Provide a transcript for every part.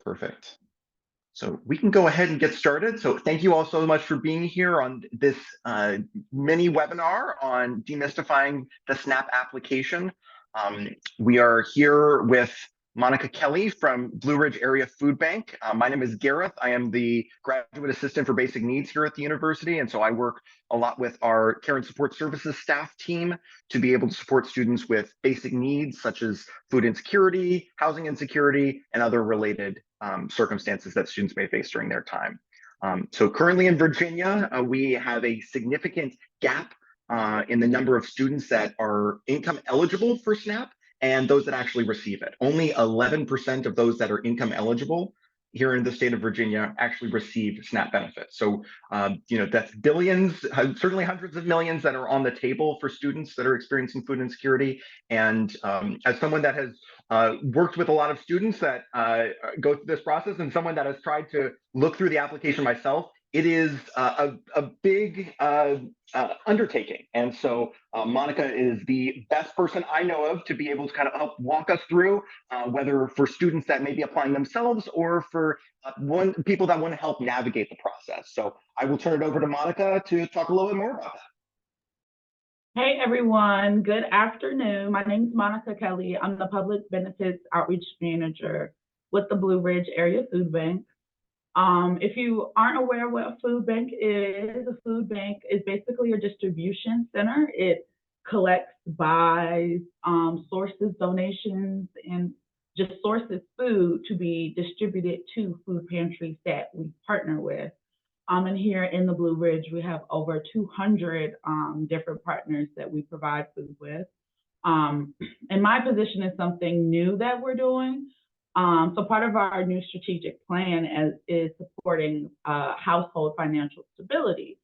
Perfect. So we can go ahead and get started. So thank you all so much for being here on this mini webinar on demystifying the SNAP application. We are here with Monica Kelley from Blue Ridge Area Food Bank. My name is Gareth. I am the graduate assistant for basic needs here at the university. And so I work a lot with our care and support services staff team to be able to support students with basic needs such as food insecurity, housing insecurity, and other related circumstances that students may face during their time. So currently in Virginia, we have a significant gap in the number of students that are income eligible for SNAP and those that actually receive it. Only 11% of those that are income eligible here in the state of Virginia actually receive SNAP benefits. So, that's billions, certainly hundreds of millions that are on the table for students that are experiencing food insecurity. And as someone that has worked with a lot of students that go through this process and someone that has tried to look through the application myself, it is a big undertaking. And so Monica is the best person I know of to be able to kind of help walk us through, whether for students that may be applying themselves or for people that want to help navigate the process. So I will turn it over to Monica to talk a little bit more about that. Hey everyone, good afternoon. My name is Monica Kelley. I'm the Public Benefits Outreach Manager with the Blue Ridge Area Food Bank. If you aren't aware what a food bank is basically a distribution center. It collects, buys, sources donations, and just sources food to be distributed to food pantries that we partner with. And here in the Blue Ridge, we have over 200 different partners that we provide food with. And my position is something new that we're doing. So part of our new strategic plan is supporting household financial stability.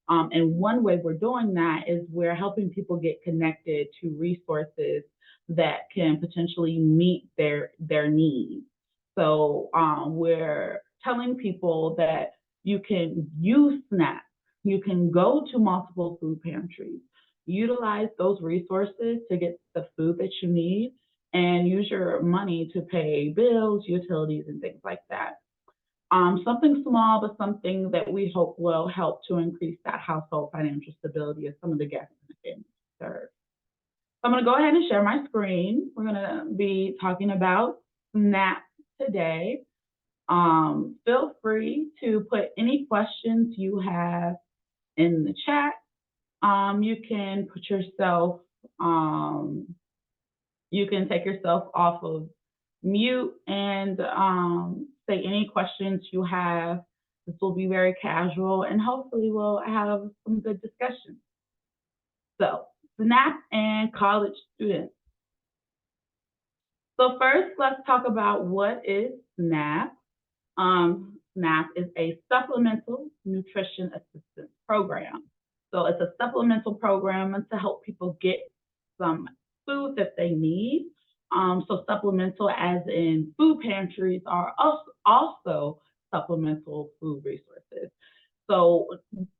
And one way we're doing that is we're helping people get connected to resources that can potentially meet their needs. So we're telling people that you can use SNAP. You can go to multiple food pantries, utilize those resources to get the food that you need, and use your money to pay bills, utilities, and things like that. Something small, but something that we hope will help to increase that household financial stability of some of the guests in the serve. So I'm going to go ahead and share my screen. We're going to be talking about SNAP today. Feel free to put any questions you have in the chat. You can put yourself, you can take yourself off of mute and say any questions you have. This will be very casual and hopefully we'll have some good discussion. So, SNAP and college students. So first, let's talk about what is SNAP. SNAP is a supplemental nutrition assistance program. So it's a supplemental program to help people get some food that they need. So supplemental as in food pantries are also supplemental food resources. So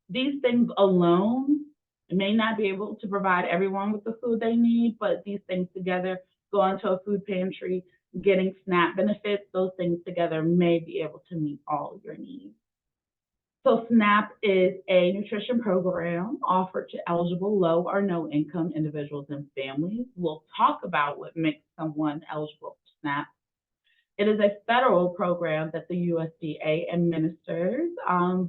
these things alone may not be able to provide everyone with the food they need, but these things together, going to a food pantry, getting SNAP benefits, those things together may be able to meet all of your needs. So SNAP is a nutrition program offered to eligible low or no income individuals and families. We'll talk about what makes someone eligible for SNAP. It is a federal program that the USDA administers,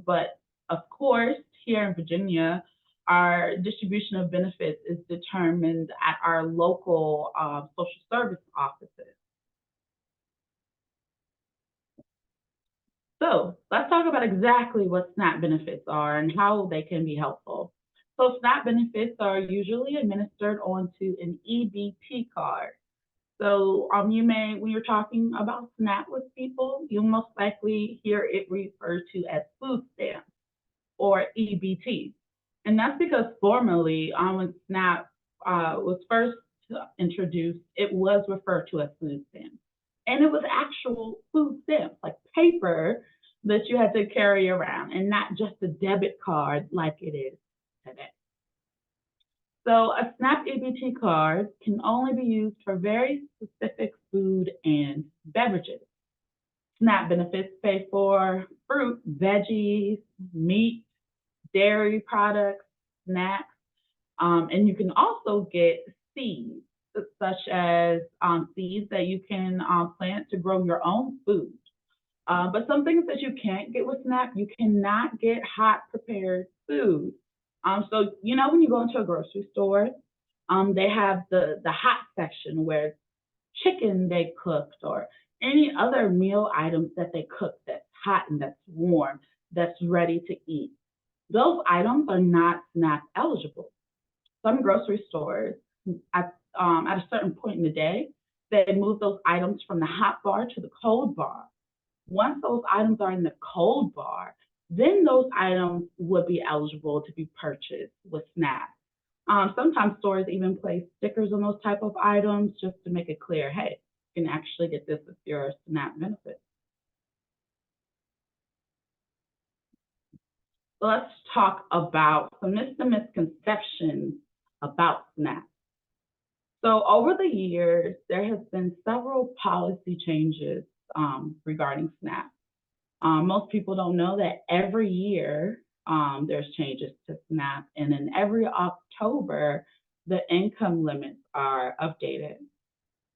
but of course, here in Virginia, our distribution of benefits is determined at our local social service offices. So let's talk about exactly what SNAP benefits are and how they can be helpful. So SNAP benefits are usually administered onto an EBT card. So you may, when you're talking about SNAP with people, you'll most likely hear it referred to as food stamps or EBT. And that's because formerly, when SNAP was first introduced, it was referred to as food stamps. And it was actual food stamps, like paper that you had to carry around and not just a debit card like it is today. So a SNAP EBT card can only be used for very specific food and beverages. SNAP benefits pay for fruit, veggies, meat, dairy products, snacks, and you can also get seeds, such as seeds that you can plant to grow your own food. But some things that you can't get with SNAP, you cannot get hot prepared food. So you know when you go into a grocery store, they have the hot section where chicken they cooked or any other meal items that they cook that's hot and that's warm, that's ready to eat. Those items are not SNAP eligible. Some grocery stores at a certain point in the day, they move those items from the hot bar to the cold bar. Once those items are in the cold bar, then those items would be eligible to be purchased with SNAP. Sometimes stores even place stickers on those type of items just to make it clear, hey, you can actually get this with your SNAP benefit. So let's talk about some myths and misconceptions about SNAP. So over the years, there has been several policy changes regarding SNAP. Most people don't know that every year there's changes to SNAP, and in every October, the income limits are updated.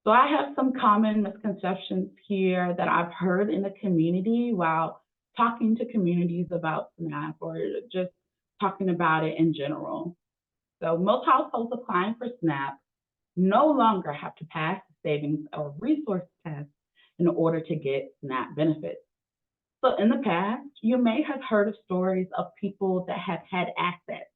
So I have some common misconceptions here that I've heard in the community while talking to communities about SNAP or just talking about it in general. So most households applying for SNAP no longer have to pass the savings or resource test in order to get SNAP benefits. So in the past, you may have heard of stories of people that have had assets,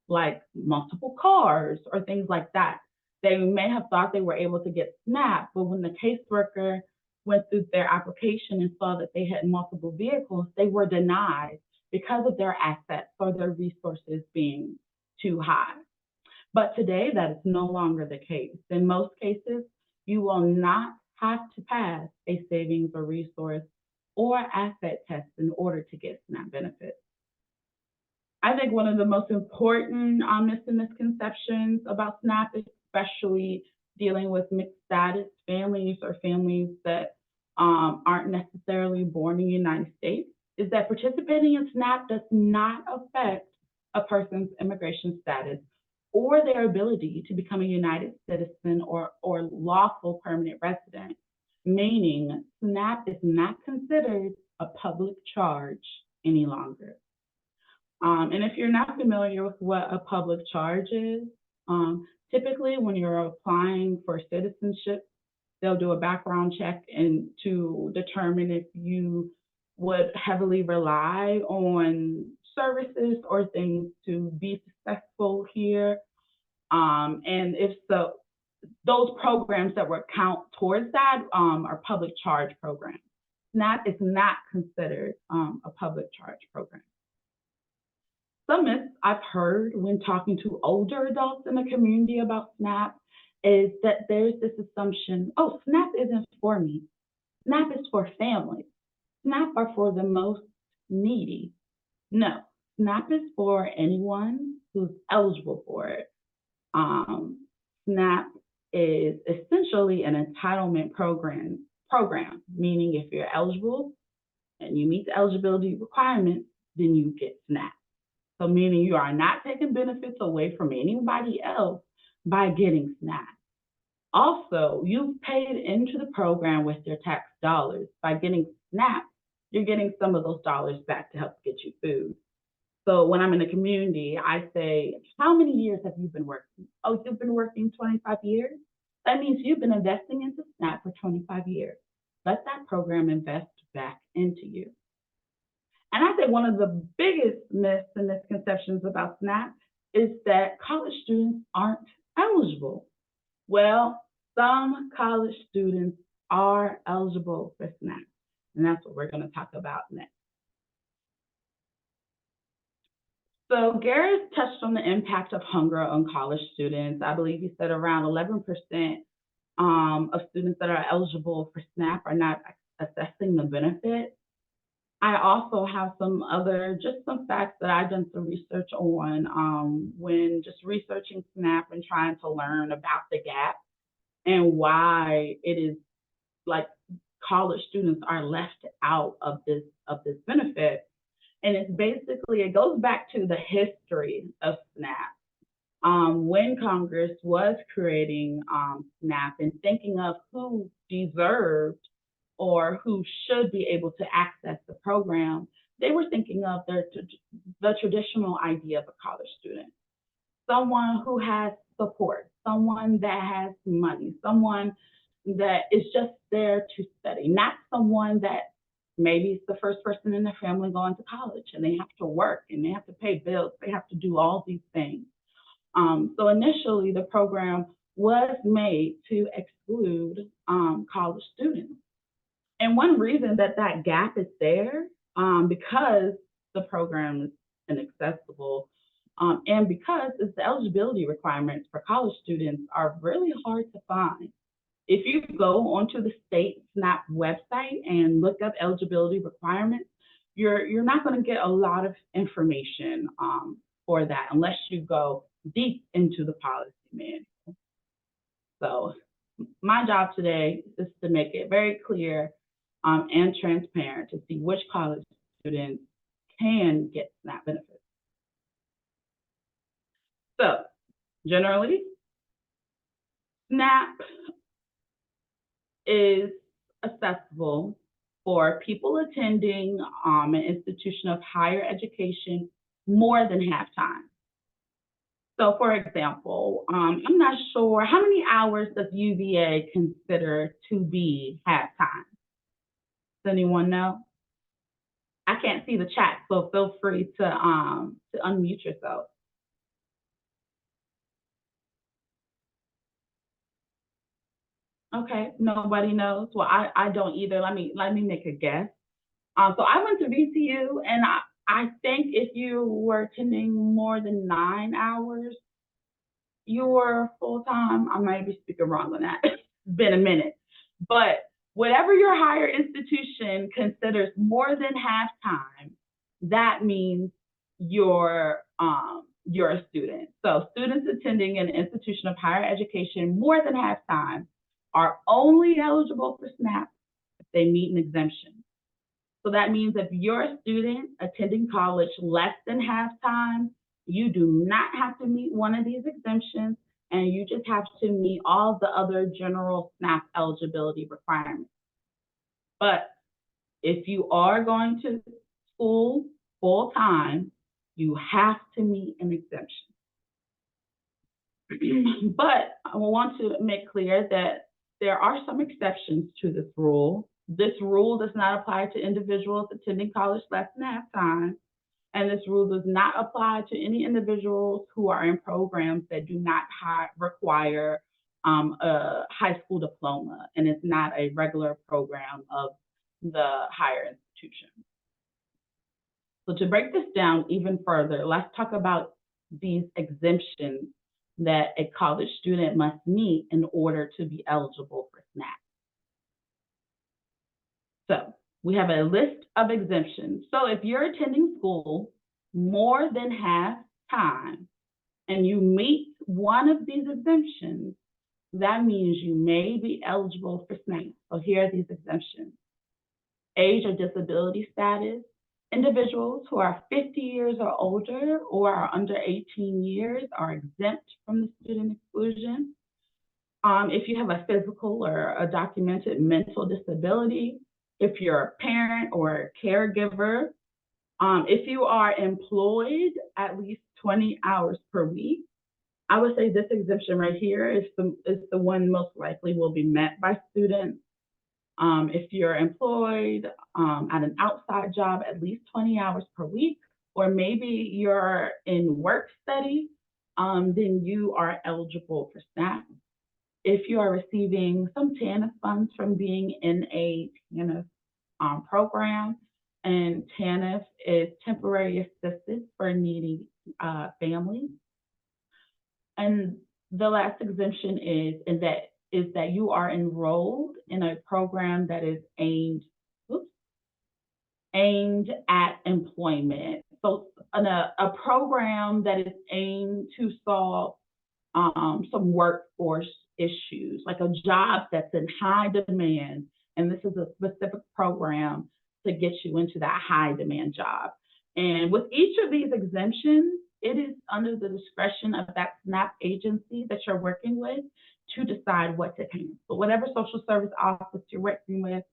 like multiple cars or things like that. They may have thought they were able to get SNAP, but when the caseworker went through their application and saw that they had multiple vehicles, they were denied because of their assets or their resources being too high. But today, that is no longer the case. In most cases, you will not have to pass a savings or resource or asset test in order to get SNAP benefits. I think one of the most important myths and misconceptions about SNAP, especially dealing with mixed status families or families that aren't necessarily born in the United States, is that participating in SNAP does not affect a person's immigration status or their ability to become a United citizen or lawful permanent resident, meaning SNAP is not considered a public charge any longer. And if you're not familiar with what a public charge is, typically when you're applying for citizenship, they'll do a background check and to determine if you would heavily rely on services or things to be successful here. And if so, those programs that would count towards that are public charge programs. SNAP is not considered a public charge program. Some myths I've heard when talking to older adults in the community about SNAP is that there's this assumption, oh, SNAP isn't for me. SNAP is for families. SNAP are for the most needy. No, SNAP is for anyone who's eligible for it. SNAP is essentially an entitlement program, meaning if you're eligible and you meet the eligibility requirements, then you get SNAP. So meaning you are not taking benefits away from anybody else by getting SNAP. Also, you've paid into the program with your tax dollars. By getting SNAP, you're getting some of those dollars back to help get you food. So when I'm in the community, I say, how many years have you been working? Oh, you've been working 25 years? That means you've been investing into SNAP for 25 years. Let that program invest back into you. And I think one of the biggest myths and misconceptions about SNAP is that college students aren't eligible. Well, some college students are eligible for SNAP, and that's what we're going to talk about next. So Gary touched on the impact of hunger on college students. I believe he said around 11% of students that are eligible for SNAP are not assessing the benefit. I also have some facts that I've done some research on when just researching SNAP and trying to learn about the gap and why it is like college students are left out of this benefit. And it's basically, it goes back to the history of SNAP. When Congress was creating SNAP and thinking of who deserved or who should be able to access the program, they were thinking of the traditional idea of a college student, someone who has support, someone that has money, someone that is just there to study, not someone that maybe it's the first person in their family going to college and they have to work and they have to pay bills, they have to do all these things. So initially, the program was made to exclude college students. And one reason that that gap is there, because the program is inaccessible, and because it's the eligibility requirements for college students are really hard to find. If you go onto the state SNAP website and look up eligibility requirements, you're not going to get a lot of information for that unless you go deep into the policy manual. So my job today is to make it very clear and transparent to see which college students can get SNAP benefits. So generally, SNAP is accessible for people attending an institution of higher education more than half-time. So for example, I'm not sure, how many hours does UVA consider to be half-time? Does anyone know? I can't see the chat, so feel free to unmute yourself. Okay, nobody knows. Well, I don't either. Let me make a guess. So I went to VCU, and I think if you were attending more than 9 hours, you were full time. I might be speaking wrong on that. It's been a minute, but whatever your higher institution considers more than half time, that means you're a student. So students attending an institution of higher education more than half time are only eligible for SNAP if they meet an exemption. So that means if you're a student attending college less than half time, you do not have to meet one of these exemptions, and you just have to meet all the other general SNAP eligibility requirements. But if you are going to school full time, you have to meet an exemption. But I want to make clear that there are some exceptions to this rule. This rule does not apply to individuals attending college less than half time, and this rule does not apply to any individuals who are in programs that do not require a high school diploma, and it's not a regular program of the higher institution. So to break this down even further, let's talk about these exemptions that a college student must meet in order to be eligible for SNAP. So we have a list of exemptions. So if you're attending school more than half time and you meet one of these exemptions, that means you may be eligible for SNAP. So here are these exemptions. Age or disability status. Individuals who are 50 years or older or are under 18 years are exempt from the student exclusion. If you have a physical or a documented mental disability, if you're a parent or a caregiver, if you are employed at least 20 hours per week, I would say this exemption right here is the one most likely will be met by students. If you're employed at an outside job at least 20 hours per week, or maybe you're in work study, then you are eligible for SNAP. If you are receiving some TANF funds from being in a TANF program, and TANF is temporary assistance for needy families. And the last exemption is that you are enrolled in a program that is aimed at employment. So a program that is aimed to solve some workforce issues, like a job that's in high demand and this is a specific program to get you into that high demand job. And with each of these exemptions, it is under the discretion of that SNAP agency that you're working with to decide what to pay. So whatever social service office you're working with,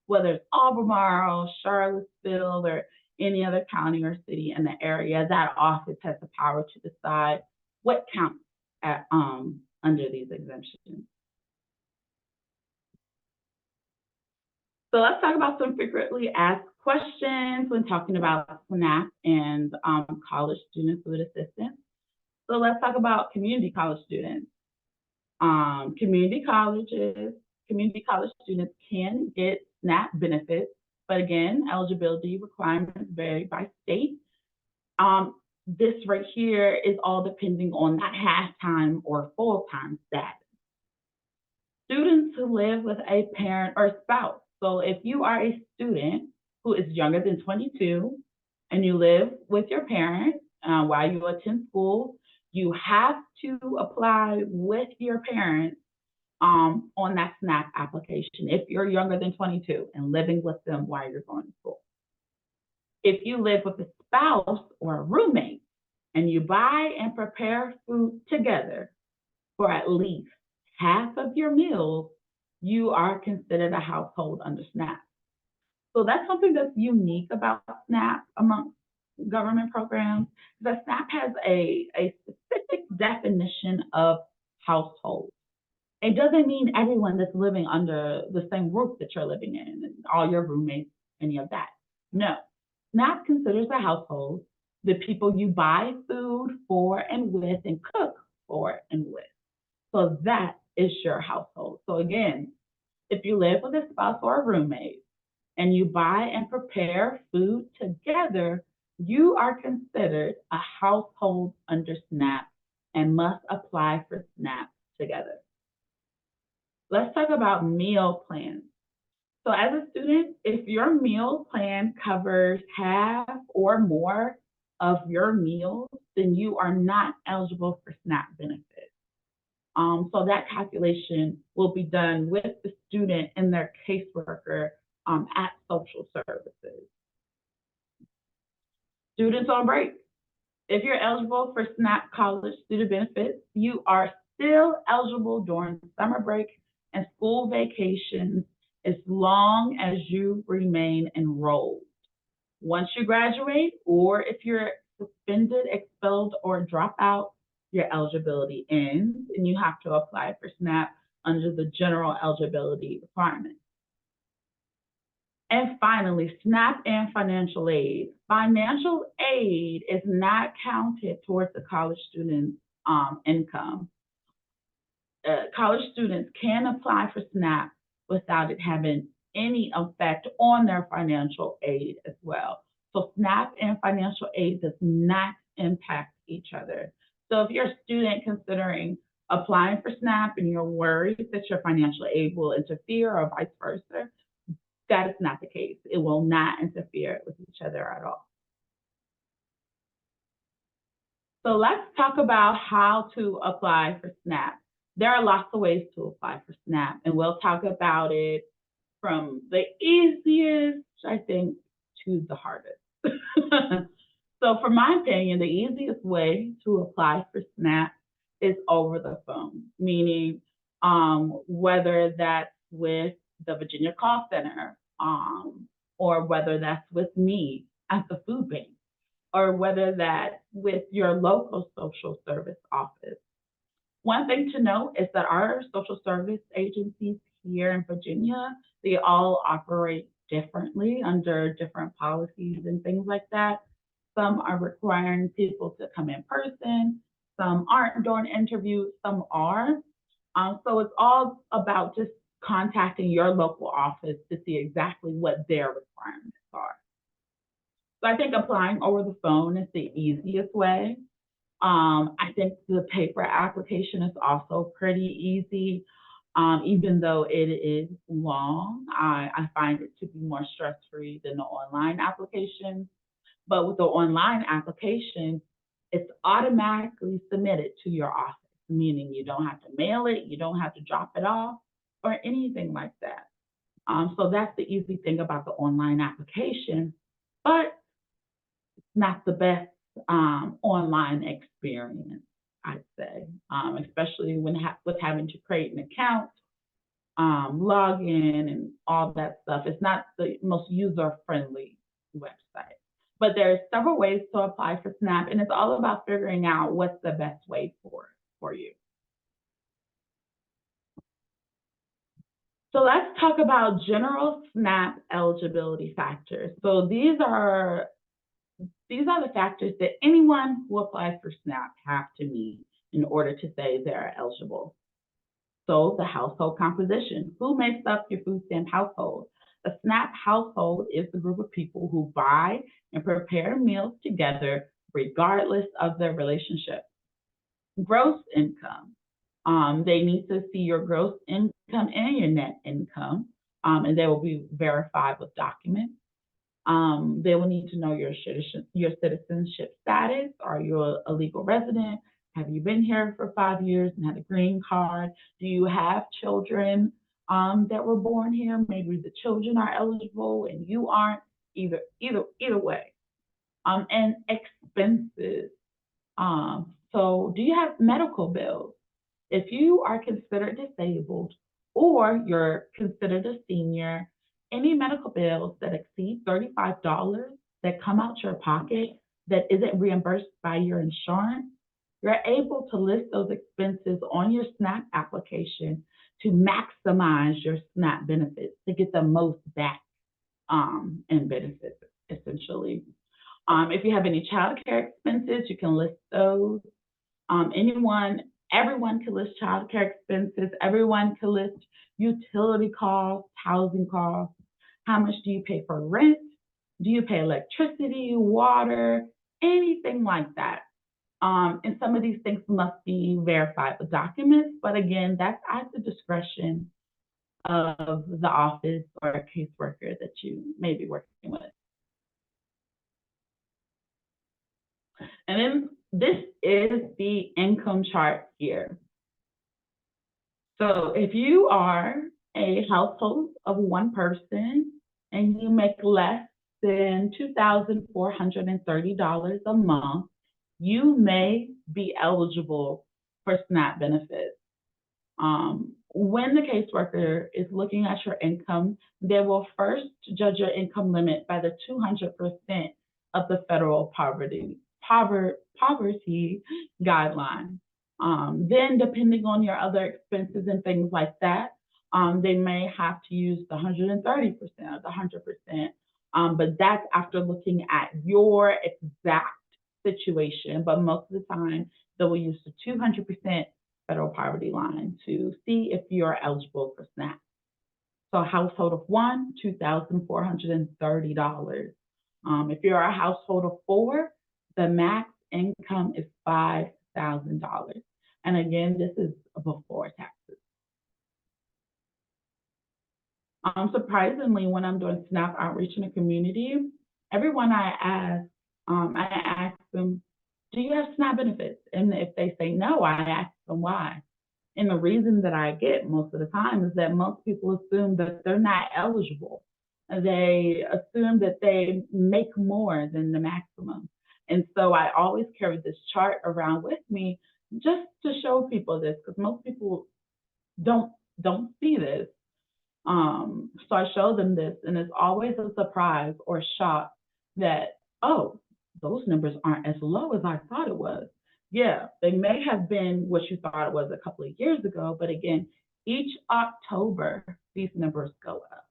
whether it's Albemarle, Charlottesville, or any other county or city in the area, that office has the power to decide what counts at, under these exemptions. So let's talk about some frequently asked questions when talking about SNAP and college student food assistance. So let's talk about community college students. Community college students can get SNAP benefits, but again, eligibility requirements vary by state. This right here is all depending on that half-time or full-time status. Students who live with a parent or spouse. So if you are a student who is younger than 22 and you live with your parent while you attend school, you have to apply with your parents on that SNAP application if you're younger than 22 and living with them while you're going to school. If you live with a spouse or a roommate and you buy and prepare food together for at least half of your meals, you are considered a household under SNAP. So that's something that's unique about SNAP amongst government programs. The SNAP has a specific definition of household. It doesn't mean everyone that's living under the same roof that you're living in, and all your roommates, any of that. No, SNAP considers a household the people you buy food for and with and cook for and with. So that is your household. So again, if you live with a spouse or a roommate and you buy and prepare food together, you are considered a household under SNAP and must apply for SNAP together. Let's talk about meal plans. So as a student, if your meal plan covers half or more of your meals, then you are not eligible for SNAP benefits. So that calculation will be done with the student and their caseworker at social services. Students on break. If you're eligible for SNAP college student benefits, you are still eligible during summer break and school vacations as long as you remain enrolled. Once you graduate, or if you're suspended, expelled, or drop out, your eligibility ends and you have to apply for SNAP under the general eligibility requirements. And finally, SNAP and financial aid. Financial aid is not counted towards the college student's income. College students can apply for SNAP without it having any effect on their financial aid as well. So SNAP and financial aid does not impact each other. So if you're a student considering applying for SNAP and you're worried that your financial aid will interfere or vice versa, that is not the case. It will not interfere with each other at all. So let's talk about how to apply for SNAP. There are lots of ways to apply for SNAP, and we'll talk about it from the easiest, I think, to the hardest. So from my opinion, the easiest way to apply for SNAP is over the phone, meaning whether that's with the Virginia Call Center, or whether that's with me at the food bank, or whether that's with your local social service office. One thing to note is that our social service agencies here in Virginia, they all operate differently under different policies and things like that. Some are requiring people to come in person, some aren't doing interviews, some are. So it's all about just contacting your local office to see exactly what their requirements are. So I think applying over the phone is the easiest way. I think the paper application is also pretty easy. Even though it is long, I find it to be more stress-free than the online application. But with the online application, it's automatically submitted to your office, meaning you don't have to mail it, you don't have to drop it off, or anything like that. So that's the easy thing about the online application, but it's not the best online experience, I'd say, especially when with having to create an account, log in, and all that stuff. It's not the most user-friendly website. But there's several ways to apply for SNAP, and it's all about figuring out what's the best way for you. So let's talk about general SNAP eligibility factors. So these are the factors that anyone who applies for SNAP have to meet in order to say they're eligible. So the household composition. Who makes up your food stamp household? A SNAP household is the group of people who buy and prepare meals together regardless of their relationship. Gross income. They need to see your gross income and your net income, and they will be verified with documents. They will need to know your citizenship status. Are you a legal resident? Have you been here for 5 years and had a green card? Do you have children that were born here? Maybe the children are eligible and you aren't. Either way. And expenses. So do you have medical bills? If you are considered disabled or you're considered a senior, any medical bills that exceed $35 that come out your pocket that isn't reimbursed by your insurance, you're able to list those expenses on your SNAP application to maximize your SNAP benefits, to get the most back in benefits, essentially. If you have any child care expenses, you can list those. Everyone can list child care expenses. Everyone can list utility costs, housing costs. How much do you pay for rent? Do you pay electricity, water, anything like that? And some of these things must be verified with documents, but again, that's at the discretion of the office or a caseworker that you may be working with. And then this is the income chart here. So if you are a household of one person and you make less than $2,430 a month, you may be eligible for SNAP benefits. When the caseworker is looking at your income, they will first judge your income limit by the 200% of the federal poverty guideline. Then, depending on your other expenses and things like that, they may have to use the 130% or the 100%. But that's after looking at your exact situation. But most of the time, they will use the 200% federal poverty line to see if you're eligible for SNAP. So a household of one, $2,430. If you're a household of four, the max income is $5,000. And again, this is before taxes. Surprisingly, when I'm doing SNAP outreach in the community, everyone I ask them, do you have SNAP benefits? And if they say no, I ask them why. And the reason that I get most of the time is that most people assume that they're not eligible. They assume that they make more than the maximum. And so I always carry this chart around with me just to show people this, because most people don't see this. So I show them this, and it's always a surprise or shock that, oh, those numbers aren't as low as I thought it was. Yeah, they may have been what you thought it was a couple of years ago, but again, each October, these numbers go up.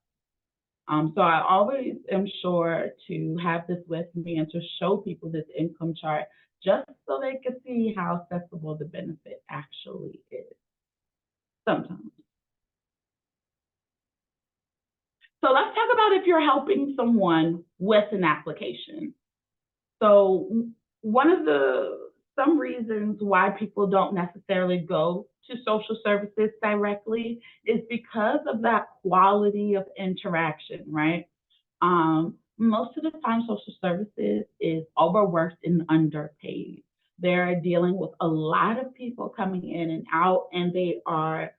So I always am sure to have this with me and to show people this income chart just so they can see how accessible the benefit actually is sometimes. So let's talk about if you're helping someone with an application. So some reasons why people don't necessarily go to social services directly is because of that quality of interaction, right? Most of the time, social services is overworked and underpaid. They're dealing with a lot of people coming in and out, and they are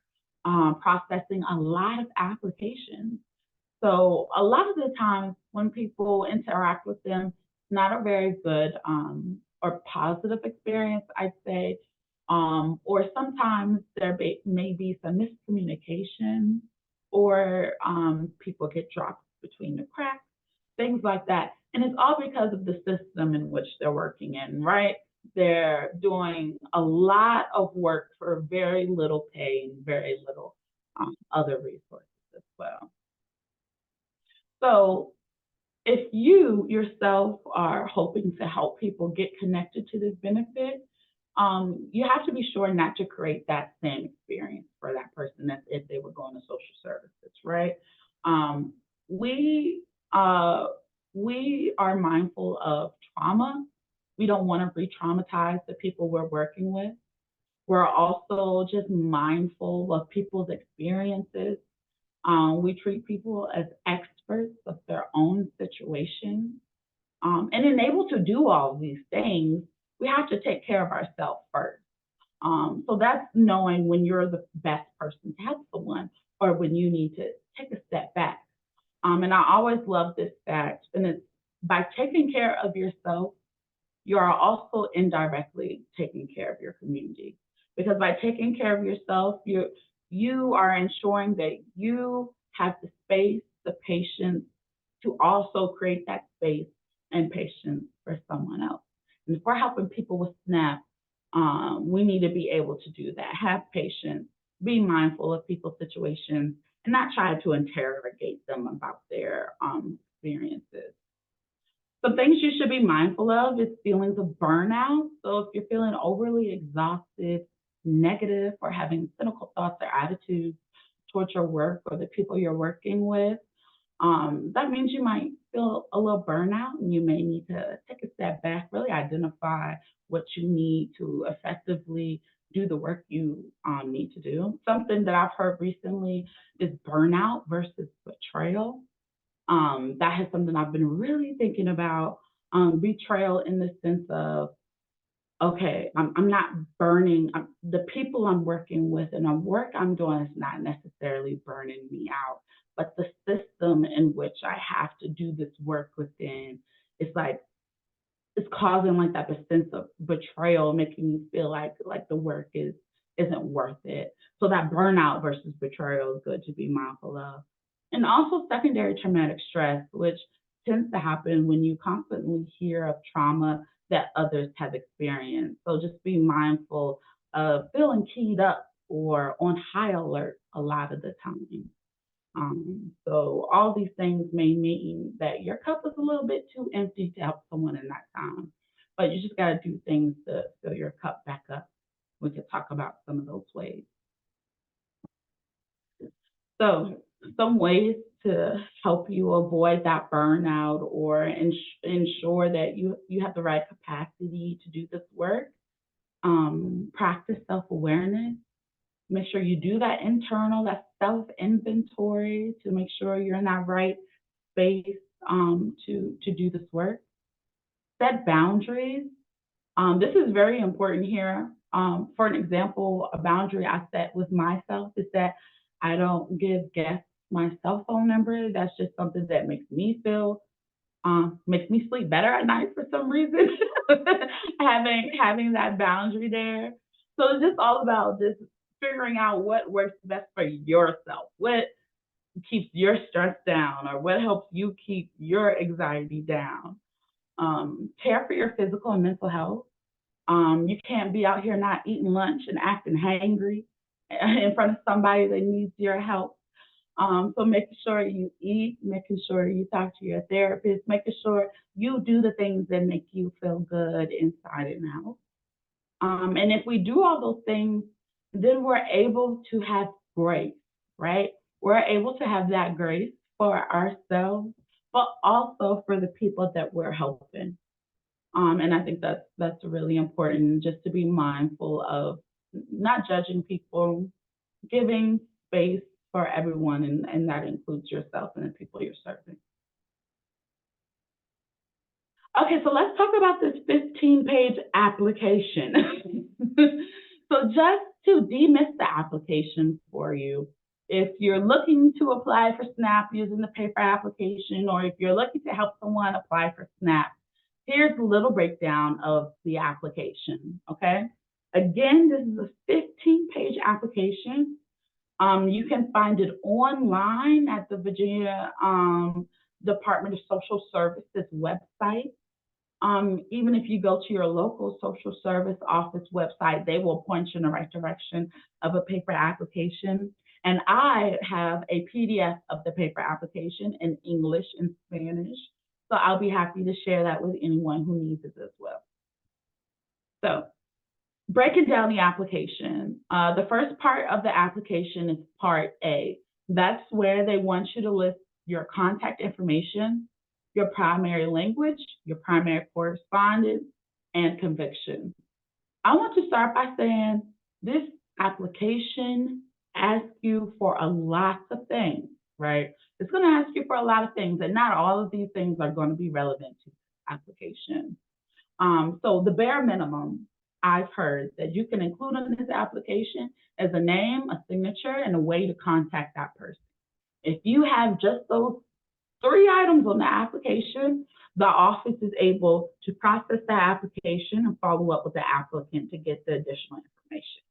processing a lot of applications. So a lot of the times when people interact with them, it's not a very good or positive experience, I'd say. Or sometimes there may be some miscommunication, or people get dropped between the cracks, things like that. And it's all because of the system in which they're working in, right? They're doing a lot of work for very little pay and very little other resources as well. So if you yourself are hoping to help people get connected to this benefit, you have to be sure not to create that same experience for that person as if they were going to social services, right? Um, we uh, we are mindful of trauma. We don't want to re-traumatize the people we're working with. We're also just mindful of people's experiences. We treat people as experts of their own situation. And in able to do all of these things, we have to take care of ourselves first. So that's knowing when you're the best person to help someone or when you need to take a step back. And I always love this fact, and it's by taking care of yourself, you are also indirectly taking care of your community. Because by taking care of yourself, you are ensuring that you have the space, the patience to also create that space and patience for someone else. And if we're helping people with SNAP, we need to be able to do that. Have patience, be mindful of people's situations, and not try to interrogate them about their experiences. Some things you should be mindful of is feelings of burnout. So if you're feeling overly exhausted, negative, or having cynical thoughts or attitudes towards your work or the people you're working with, that means you might feel a little burnout and you may need to take a step back, really identify what you need to effectively do the work you need to do. Something that I've heard recently is burnout versus betrayal. That is something I've been really thinking about. Betrayal in the sense of, okay, I'm not burning the people I'm working with, and the work I'm doing is not necessarily burning me out, but the system in which I have to do this work within is like it's causing like that sense of betrayal, making you feel like the work isn't worth it. So that burnout versus betrayal is good to be mindful of. And also secondary traumatic stress, which tends to happen when you constantly hear of trauma that others have experienced. So just be mindful of feeling keyed up or on high alert a lot of the time. So all these things may mean that your cup is a little bit too empty to help someone in that time. But you just got to do things to fill your cup back up. We could talk about some of those ways. So some ways to help you avoid that burnout or ensure that you have the right capacity to do this work. Practice self-awareness. Make sure you do that internal, that self-inventory to make sure you're in that right space to do this work. Set boundaries. This is very important here. For an example, a boundary I set with myself is that I don't give guests my cell phone number. That's just something that makes me sleep better at night for some reason. having that boundary there. So it's just all about just figuring out what works best for yourself, what keeps your stress down, or what helps you keep your anxiety down. Care for your physical and mental health. You can't be out here not eating lunch and acting hangry in front of somebody that needs your help. So making sure you eat, making sure you talk to your therapist, making sure you do the things that make you feel good inside and out. And if we do all those things, then we're able to have grace, right? We're able to have that grace for ourselves, but also for the people that we're helping. And I think that's really important, just to be mindful of not judging people, giving space for everyone, and that includes yourself and the people you're serving. Okay, so let's talk about this 15-page application. So just to demyth the application for you, If you're looking to apply for SNAP using the paper application, or if you're looking to help someone apply for SNAP, here's a little breakdown of the application, okay? Again, this is a 15-page application. You can find it online at the Virginia Department of Social Services website. Even if you go to your local social service office website, they will point you in the right direction of a paper application. And I have a PDF of the paper application in English and Spanish. So I'll be happy to share that with anyone who needs it as well. So breaking down the application, the first part of the application is part A. That's where they want you to list your contact information, your primary language, your primary correspondence, and conviction. I want to start by saying this application asks you for a lot of things, right? It's going to ask you for a lot of things, and not all of these things are going to be relevant to the application. So the bare minimum I've heard that you can include in this application is a name, a signature, and a way to contact that person. If you have just those 3 items on the application, the office is able to process the application and follow up with the applicant to get the additional information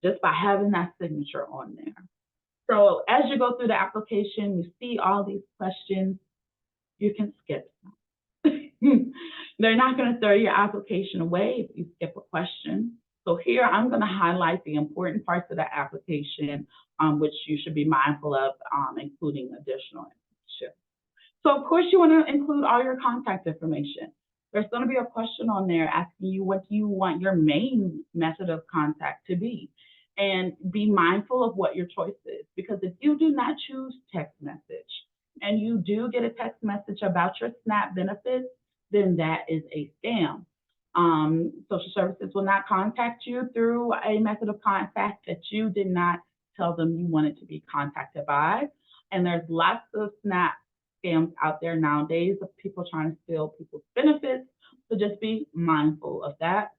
just by having that signature on there. So as you go through the application, you see all these questions, you can skip them. They're not going to throw your application away if you skip a question. So here I'm going to highlight the important parts of the application, which you should be mindful of, including additional information. So of course you want to include all your contact information. There's going to be a question on there asking you what do you want your main method of contact to be. And be mindful of what your choice is, because if you do not choose text message and you do get a text message about your SNAP benefits, then that is a scam. Social services will not contact you through a method of contact that you did not tell them you wanted to be contacted by. And there's lots of SNAP scams out there nowadays of people trying to steal people's benefits. So just be mindful of that.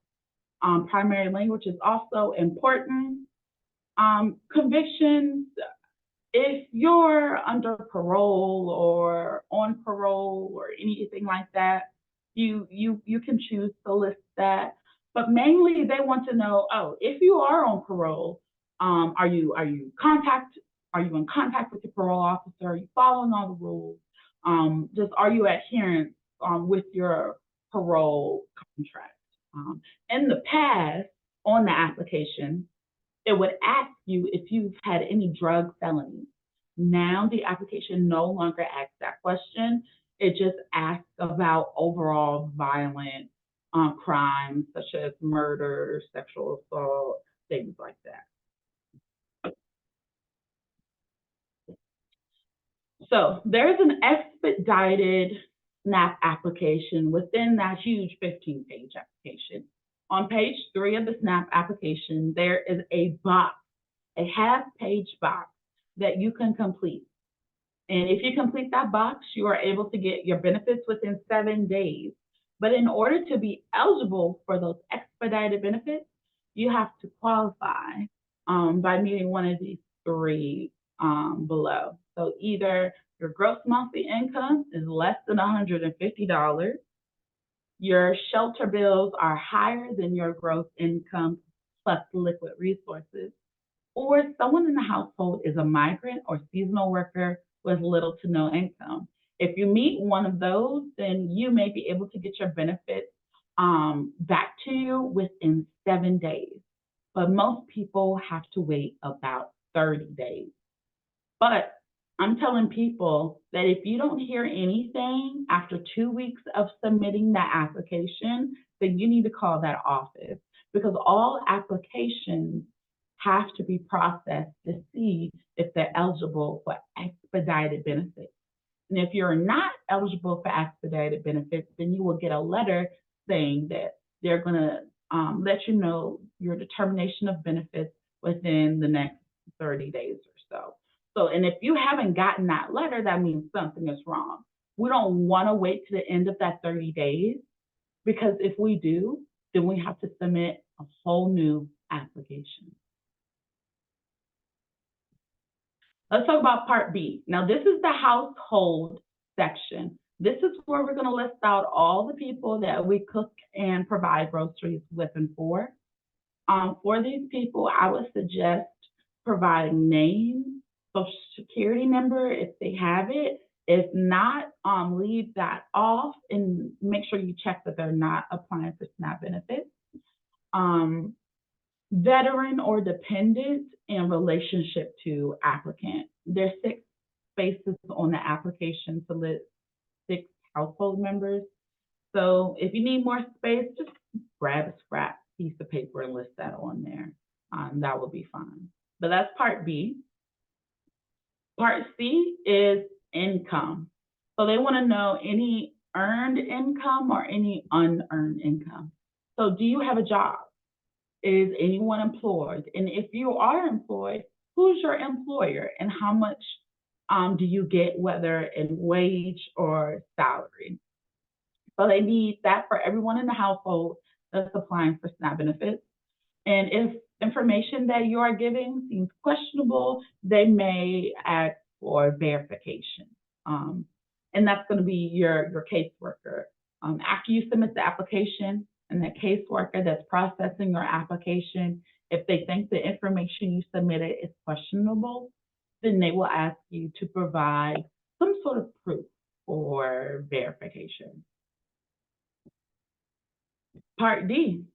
Primary language is also important. Convictions, if you're under parole or on parole or anything like that, you can choose to list that. But mainly they want to know, oh, if you are on parole, are you in contact with your parole officer? Are you following all the rules? Just are you adherent with your parole contract? In the past, on the application, it would ask you if you've had any drug felonies. Now the application no longer asks that question. It just asks about overall violent crimes such as murder, sexual assault, things like that. So there's an expedited SNAP application within that huge 15-page application. On page 3 of the SNAP application, there is a box, a half-page box that you can complete. And if you complete that box, you are able to get your benefits within 7 days. But in order to be eligible for those expedited benefits, you have to qualify by meeting one of these 3 below. So either your gross monthly income is less than $150, your shelter bills are higher than your gross income plus liquid resources, or someone in the household is a migrant or seasonal worker with little to no income. If you meet one of those, then you may be able to get your benefits back to you within 7 days. But most people have to wait about 30 days. But I'm telling people that if you don't hear anything after 2 weeks of submitting that application, then you need to call that office, because all applications have to be processed to see if they're eligible for expedited benefits. And if you're not eligible for expedited benefits, then you will get a letter saying that they're going to let you know your determination of benefits within the next 30 days or so. So, and if you haven't gotten that letter, that means something is wrong. We don't want to wait to the end of that 30 days, because if we do, then we have to submit a whole new application. Let's talk about Part B. Now, this is the household section. This is where we're going to list out all the people that we cook and provide groceries with and for. For these people, I would suggest providing name, social security number if they have it. If not, leave that off and make sure you check that they're not applying for SNAP benefits. Veteran or dependent in relationship to applicant. There's 6 spaces on the application to list 6 household members. So if you need more space, just grab a scrap piece of paper and list that on there. That will be fine. But that's Part B. Part C is income. So they want to know any earned income or any unearned income. So do you have a job? Is anyone employed? And if you are employed, who's your employer and how much do you get, whether in wage or salary? So they need that for everyone in the household that's applying for SNAP benefits. And if information that you are giving seems questionable, they may ask for verification. And that's going to be your caseworker. After you submit the application, and the caseworker that's processing your application, if they think the information you submitted is questionable, then they will ask you to provide some sort of proof or verification. Part D.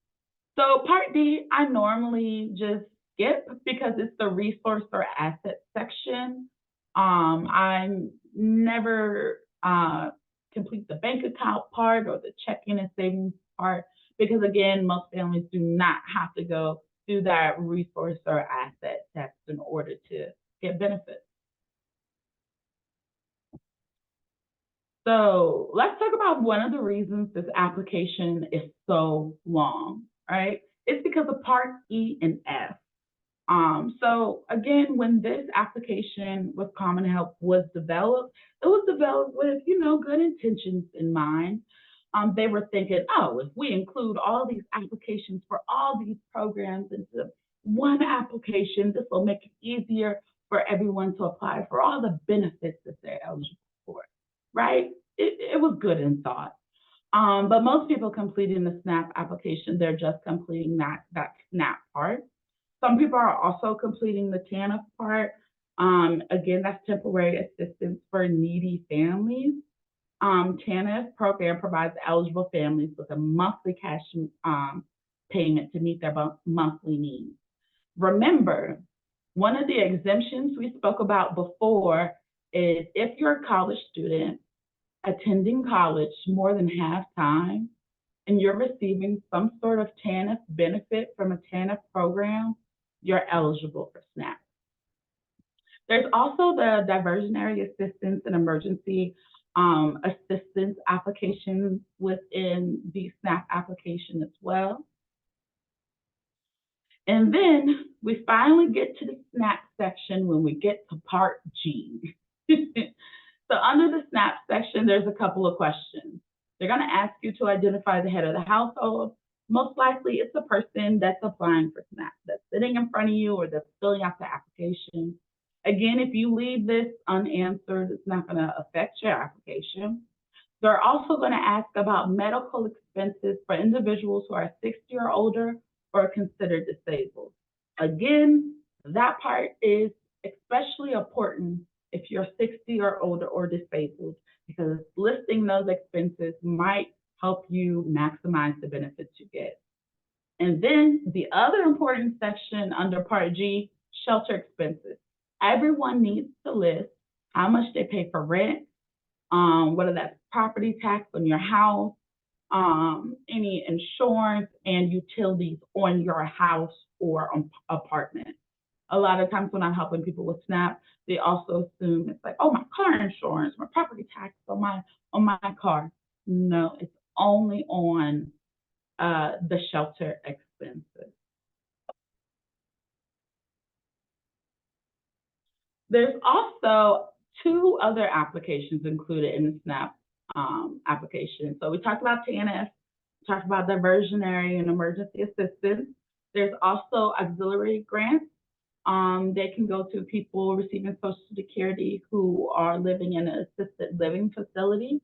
So Part D, I normally just skip because it's the resource or asset section. I never complete the bank account part or the checking and savings part because, again, most families do not have to go through that resource or asset test in order to get benefits. So let's talk about one of the reasons this application is so long, right? It's because of Part E and F. So again, when this application with Common Help was developed, it was developed with, good intentions in mind. They were thinking, oh, if we include all these applications for all these programs into one application, this will make it easier for everyone to apply for all the benefits that they're eligible for, right? It was good in thought. But most people completing the SNAP application, they're just completing that SNAP part. Some people are also completing the TANF part. Again, that's temporary assistance for needy families. TANF program provides eligible families with a monthly cash payment to meet their monthly needs. Remember, one of the exemptions we spoke about before is if you're a college student attending college more than half time and you're receiving some sort of TANF benefit from a TANF program, you're eligible for SNAP. There's also the diversionary assistance and emergency assistance applications within the SNAP application as well. And then we finally get to the SNAP section when we get to Part G. So under the SNAP section, there's a couple of questions. They're going to ask you to identify the head of the household. Most likely it's a person that's applying for SNAP, that's sitting in front of you or that's filling out the application. Again, if you leave this unanswered, it's not going to affect your application. They're also going to ask about medical expenses for individuals who are 60 or older or considered disabled. Again, that part is especially important if you're 60 or older or disabled, because listing those expenses might help you maximize the benefits you get. And then the other important section under Part G, shelter expenses. Everyone needs to list how much they pay for rent, whether that's property tax on your house, any insurance and utilities on your house or apartment. A lot of times when I'm helping people with SNAP, they also assume it's like, oh, my car insurance, my property tax on my car. No, it's only on the shelter expenses. There's also 2 other applications included in the SNAP application. So we talked about TANF, we talked about diversionary and emergency assistance. There's also auxiliary grants. They can go to people receiving Social Security who are living in an assisted living facility.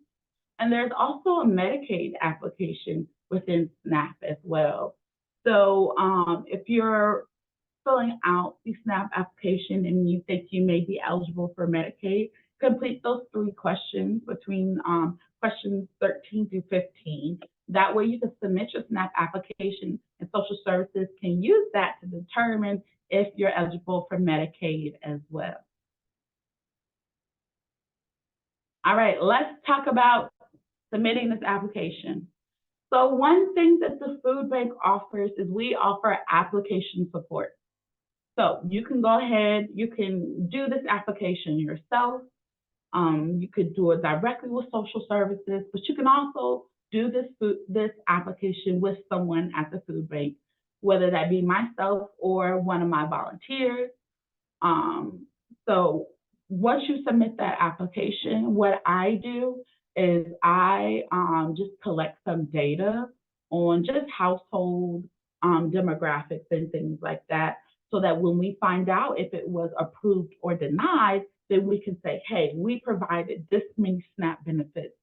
And there's also a Medicaid application within SNAP as well. So if you're filling out the SNAP application and you think you may be eligible for Medicaid, complete those 3 questions between questions 13 through 15. That way you can submit your SNAP application and social services can use that to determine if you're eligible for Medicaid as well. All right, let's talk about submitting this application. So one thing that the food bank offers is we offer application support. So you can go ahead, you can do this application yourself. You could do it directly with social services, but you can also do this application with someone at the food bank, whether that be myself or one of my volunteers. So once you submit that application, what I do is I just collect some data on just household demographics and things like that, so that when we find out if it was approved or denied, then we can say, hey, we provided this many SNAP benefits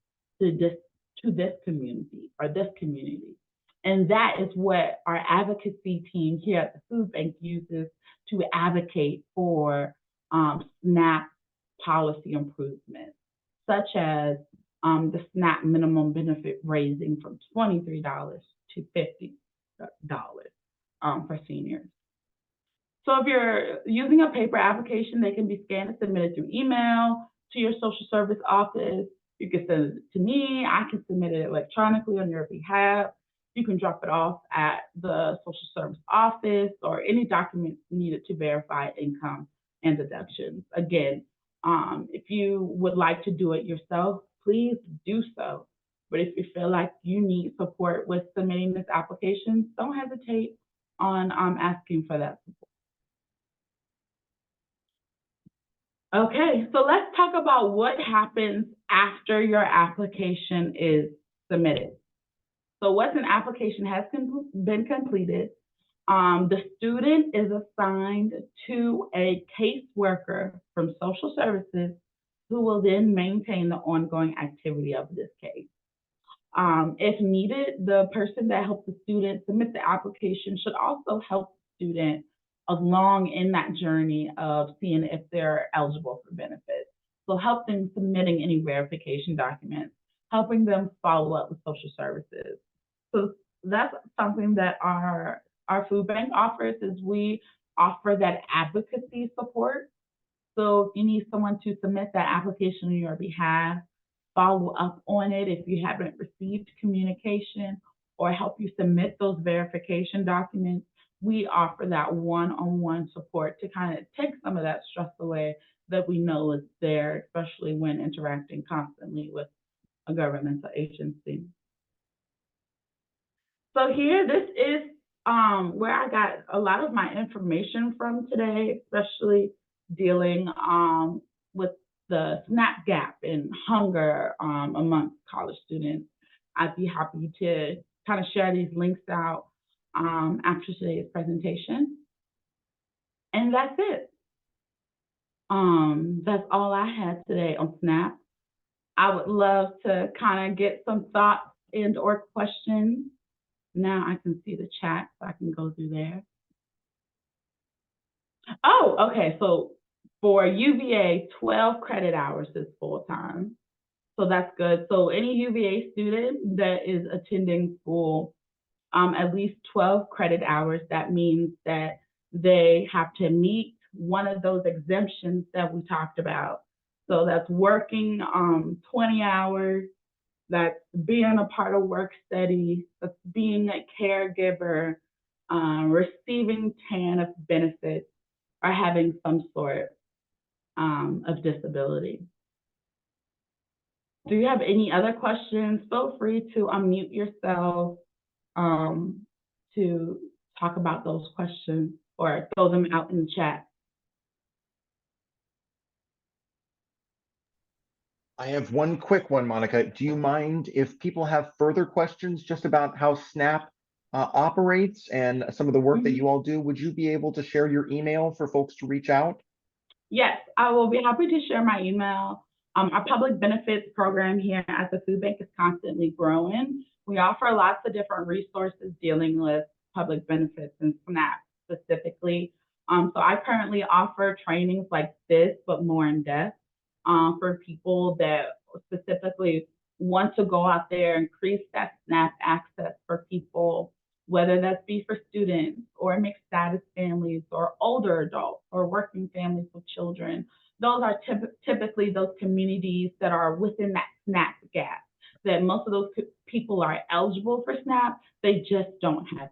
to this community or this community. And that is what our advocacy team here at the food bank uses to advocate for SNAP policy improvements, such as the SNAP minimum benefit raising from $23 to $50 for seniors. So if you're using a paper application, they can be scanned and submitted through email to your social service office. You can send it to me. I can submit it electronically on your behalf. You can drop it off at the social service office or any documents needed to verify income and deductions. Again, if you would like to do it yourself, please do so. But if you feel like you need support with submitting this application, don't hesitate on asking for that support. Okay, so let's talk about what happens after your application is submitted. So once an application has been completed, the student is assigned to a caseworker from social services who will then maintain the ongoing activity of this case. If needed, the person that helps the student submit the application should also help the student along in that journey of seeing if they're eligible for benefits. So help them submitting any verification documents, helping them follow up with social services. So that's something that our food bank offers, is we offer that advocacy support. So if you need someone to submit that application on your behalf, follow up on it if you haven't received communication, or help you submit those verification documents, we offer that one-on-one support to kind of take some of that stress away that we know is there, especially when interacting constantly with a governmental agency. So here, this is where I got a lot of my information from today, especially dealing with the SNAP gap and hunger amongst college students. I'd be happy to kind of share these links out after today's presentation. And that's it. That's all I had today on SNAP. I would love to kind of get some thoughts and or questions. Now I can see the chat, so I can go through there. Oh, okay. So for UVA, 12 credit hours is full-time. So that's good. So any UVA student that is attending school at least 12 credit hours, that means that they have to meet one of those exemptions that we talked about. So that's working 20 hours, that's being a part of work study, that's being a caregiver, receiving TANF benefits, or having some sort of disability. Do you have any other questions? Feel free to unmute yourself to talk about those questions or throw them out in the chat. I have one quick one, Monica. Do you mind if people have further questions just about how SNAP operates and some of the work that Mhm. you all do, would you be able to share your email for folks to reach out? Yes, I will be happy to share my email. Our public benefits program here at the food bank is constantly growing. We offer lots of different resources dealing with public benefits and SNAP specifically. So I currently offer trainings like this, but more in depth, for people that specifically want to go out there and increase that SNAP access for people, whether that be for students or mixed status families or older adults or working families with children. Those are typically those communities that are within that SNAP gap, that most of those people are eligible for SNAP, they just don't have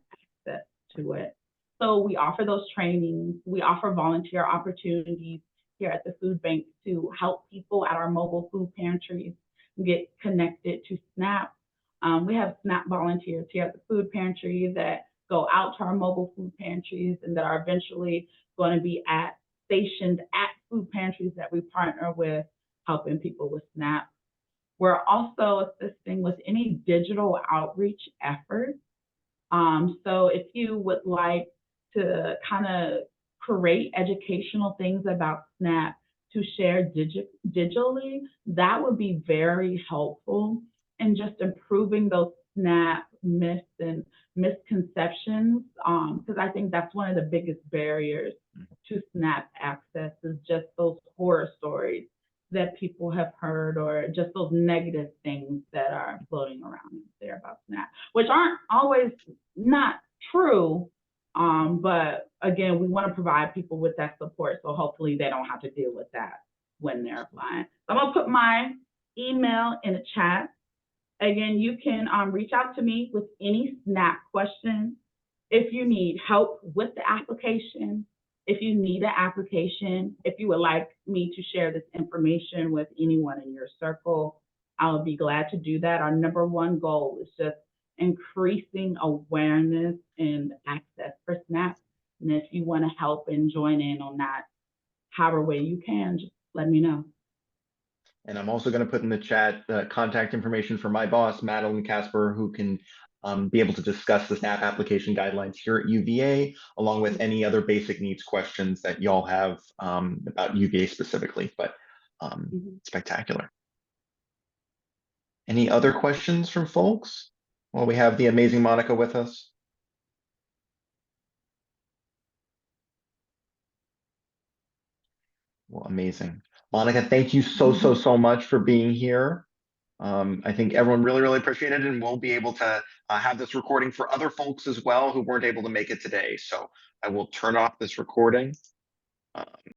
access to it. So we offer those trainings, we offer volunteer opportunities here at the food bank to help people at our mobile food pantries get connected to SNAP. We have SNAP volunteers here at the food pantry that go out to our mobile food pantries and that are eventually going to be stationed at food pantries that we partner with, helping people with SNAP. We're also assisting with any digital outreach efforts. So if you would like to kind of create educational things about SNAP to share digitally, that would be very helpful in just improving those SNAP myths and misconceptions. Because I think that's one of the biggest barriers to SNAP access is just those horror stories that people have heard or just those negative things that are floating around there about SNAP, which aren't always not true. But again, we want to provide people with that support. So hopefully they don't have to deal with that when they're applying. So I'm going to put my email in the chat. Again, you can reach out to me with any SNAP questions. If you need help with the application, if you need an application, if you would like me to share this information with anyone in your circle, I'll be glad to do that. Our number one goal is just increasing awareness and access for SNAP. And if you want to help and join in on that, however way you can, just let me know. And I'm also going to put in the chat contact information for my boss, Madeline Casper, who can be able to discuss the SNAP application guidelines here at UVA, along with any other basic needs questions that y'all have about UVA specifically. But spectacular. Any other questions from folks? Well, we have the amazing Monica with us. Well, amazing. Monica, thank you so much for being here. I think everyone really appreciated it, and we'll be able to have this recording for other folks as well who weren't able to make it today. So I will turn off this recording.